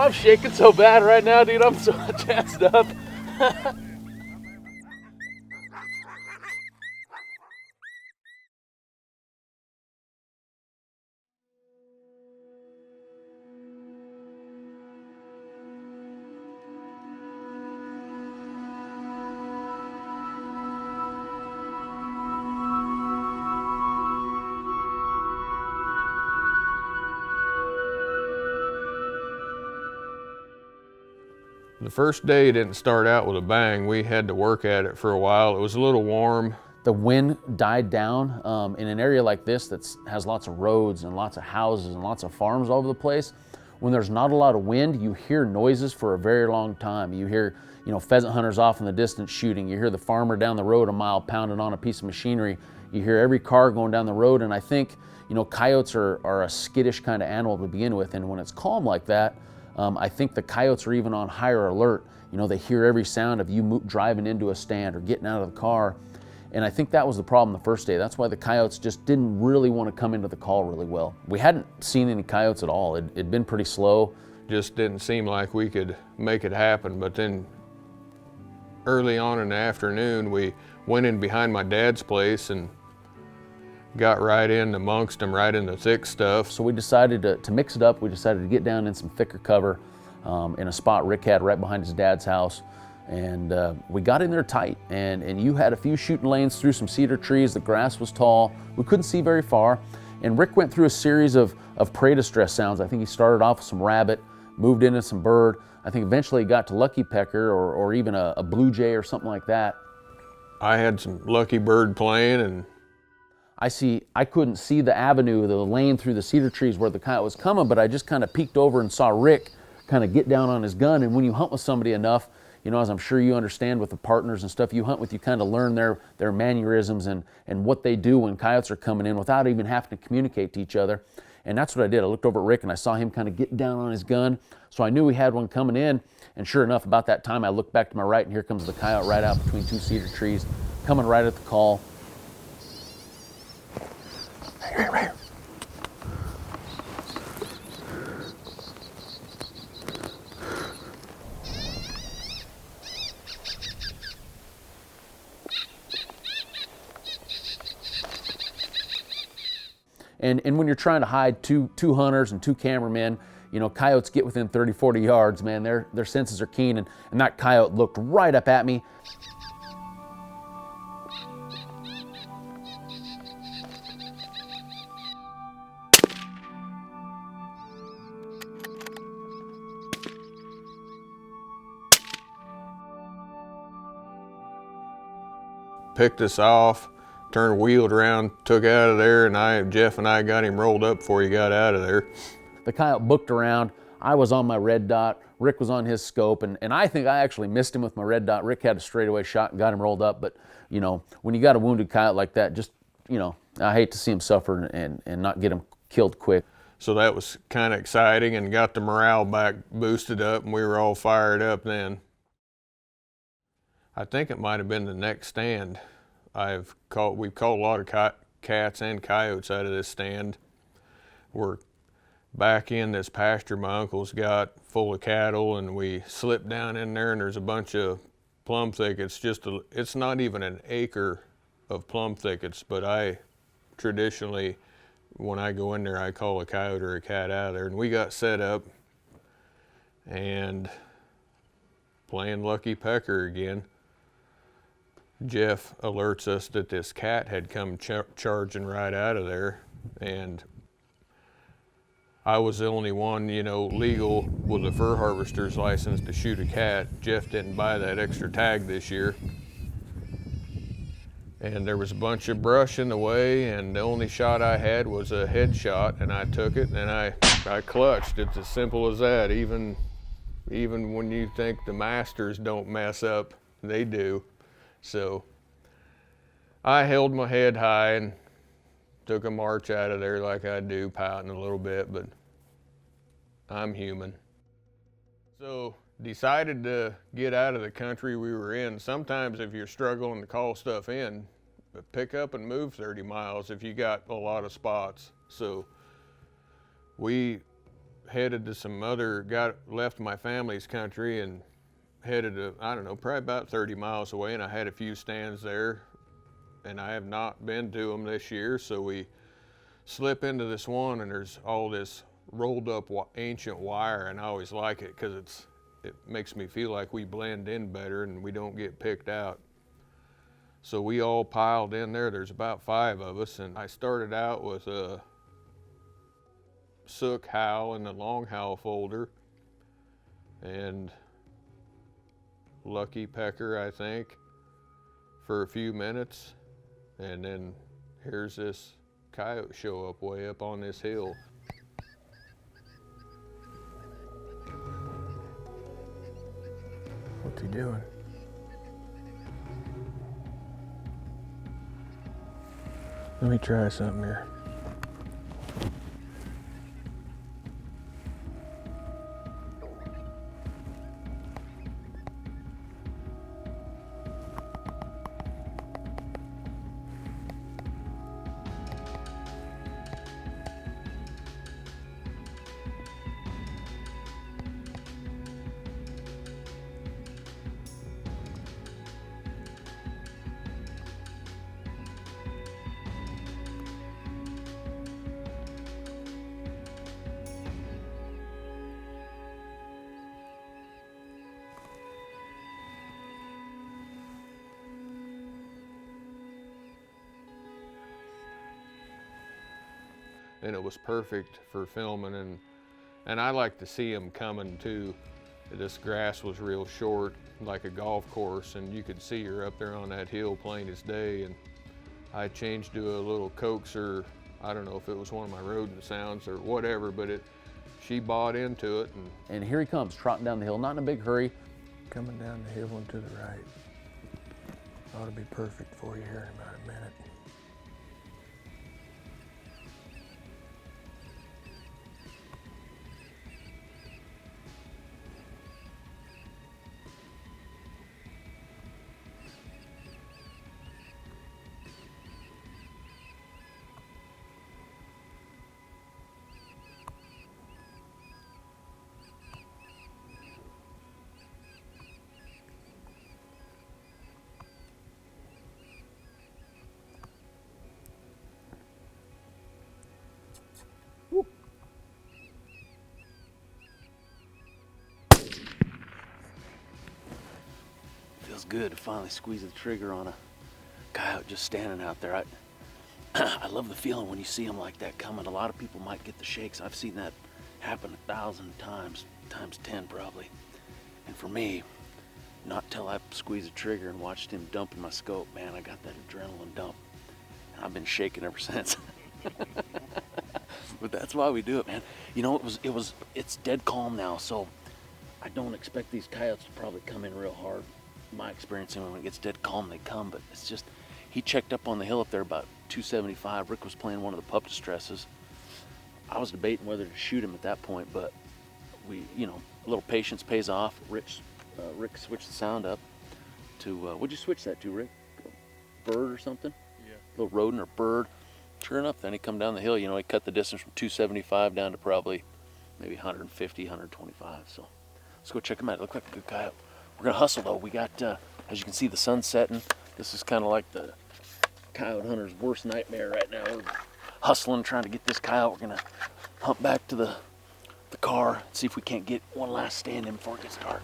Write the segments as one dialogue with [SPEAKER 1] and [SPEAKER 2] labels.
[SPEAKER 1] I'm shaking so bad right now, dude. I'm so jazzed up.
[SPEAKER 2] The first day didn't start out with a bang. We had to work at it for a while. It was a little warm.
[SPEAKER 3] The wind died down in an area like this that has lots of roads and lots of houses and lots of farms all over the place. When there's not a lot of wind, you hear noises for a very long time. You hear, pheasant hunters off in the distance shooting. You hear the farmer down the road a mile pounding on a piece of machinery. You hear every car going down the road. And I think, coyotes are a skittish kind of animal to begin with. And when it's calm like that, I think the coyotes are even on higher alert. They hear every sound of you driving into a stand or getting out of the car. And I think that was the problem the first day. That's why the coyotes just didn't really want to come into the call really well. We hadn't seen any coyotes at all. It'd been pretty slow.
[SPEAKER 2] Just didn't seem like we could make it happen. But then early on in the afternoon, we went in behind my dad's place and got right in amongst them, right in the thick stuff.
[SPEAKER 3] So we decided to mix it up. We decided to get down in some thicker cover in a spot Rick had right behind his dad's house. And we got in there tight, and you had a few shooting lanes through some cedar trees. The grass was tall. We couldn't see very far. And Rick went through a series of prey distress sounds. I think he started off with some rabbit, moved into some bird. I think eventually he got to lucky pecker or even a blue jay or something like that.
[SPEAKER 2] I had some lucky bird playing, and
[SPEAKER 3] I couldn't see the avenue, the lane through the cedar trees where the coyote was coming, but I just kind of peeked over and saw Rick kind of get down on his gun. And when you hunt with somebody enough, as I'm sure you understand with the partners and stuff you hunt with, you kind of learn their mannerisms and what they do when coyotes are coming in without even having to communicate to each other. And that's what I did. I looked over at Rick and I saw him kind of get down on his gun. So I knew we had one coming in. And sure enough, about that time, I looked back to my right and here comes the coyote right out between two cedar trees, coming right at the call. Right. And when you're trying to hide two hunters and two cameramen, coyotes get within 30, 40 yards, man, their senses are keen. And that coyote looked right up at me.
[SPEAKER 2] picked us off, turned, wheeled around, took out of there, and Jeff and I got him rolled up before he got out of there.
[SPEAKER 3] The coyote booked around. I was on my red dot. Rick was on his scope, and I think I actually missed him with my red dot. Rick had a straightaway shot and got him rolled up, but when you got a wounded coyote like that, just, I hate to see him suffer and not get him killed quick.
[SPEAKER 2] So that was kind of exciting and got the morale back boosted up, and we were all fired up then. I think it might have been the next stand. We've caught a lot of cats and coyotes out of this stand. We're back in this pasture my uncle's got full of cattle, and we slipped down in there, and there's a bunch of plum thickets. It's not even an acre of plum thickets, but I traditionally, when I go in there, I call a coyote or a cat out of there. And we got set up and playing Lucky Pecker again. Jeff alerts us that this cat had come charging right out of there, and I was the only one, legal with a fur harvester's license to shoot a cat. Jeff didn't buy that extra tag this year. And there was a bunch of brush in the way, and the only shot I had was a head shot, and I took it and I clutched. It's as simple as that. Even when you think the masters don't mess up, they do. So I held my head high and took a march out of there like I do, pouting a little bit, but I'm human. So decided to get out of the country we were in. Sometimes if you're struggling to call stuff in, pick up and move 30 miles if you got a lot of spots. So we headed to left my family's country and headed to, I don't know, probably about 30 miles away, and I had a few stands there, and I have not been to them this year, so we slip into this one, and there's all this rolled up ancient wire, and I always like it because it makes me feel like we blend in better and we don't get picked out. So we all piled in there. There's about 5 of us, and I started out with a sook howl in the long howl folder and Lucky Pecker, I think, for a few minutes, and then here's this coyote show up way up on this hill. What's he doing? Let me try something here. And it was perfect for filming, and I like to see them coming too. This grass was real short, like a golf course, and you could see her up there on that hill plain as day. And I changed to a little coaxer. I don't know if it was one of my rodent sounds or whatever, but she bought into it.
[SPEAKER 3] And here he comes, trotting down the hill, not in a big hurry.
[SPEAKER 2] Coming down the hill and to the right. Ought to be perfect for you here in about a minute.
[SPEAKER 1] Feels good to finally squeeze the trigger on a coyote just standing out there. I love the feeling when you see them like that coming. A lot of people might get the shakes. I've seen that happen 1,000 times, times 10 probably. And for me, not till I squeezed the trigger and watched him dumping my scope, man, I got that adrenaline dump. And I've been shaking ever since. But that's why we do it, man. You know, it's dead calm now, so I don't expect these coyotes to probably come in real hard. My experience, when it gets dead calm, they come, but it's just, he checked up on the hill up there about 275. Rick was playing one of the pup distresses. I was debating whether to shoot him at that point, but we, a little patience pays off. Rick switched the sound up to, what'd you switch that to, Rick? Bird or something? Yeah. A little rodent or bird. Sure enough, then he come down the hill, he cut the distance from 275 down to probably maybe 150, 125. So let's go check him out. It looked like a good coyote. We're gonna hustle though. We got, as you can see, the sun's setting. This is kind of like the coyote hunter's worst nightmare right now. We're hustling, trying to get this coyote. We're gonna hump back to the car, see if we can't get one last stand in before it gets dark.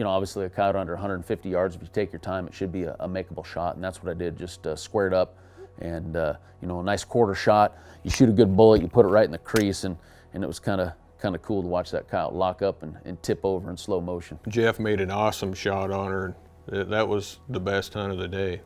[SPEAKER 3] Obviously a coyote under 150 yards, if you take your time, it should be a makeable shot, and that's what I did, just squared up, and a nice quarter shot. You shoot a good bullet, you put it right in the crease, and it was kind of cool to watch that coyote lock up and tip over in slow motion.
[SPEAKER 2] Jeff made an awesome shot on her. That was the best hunt of the day.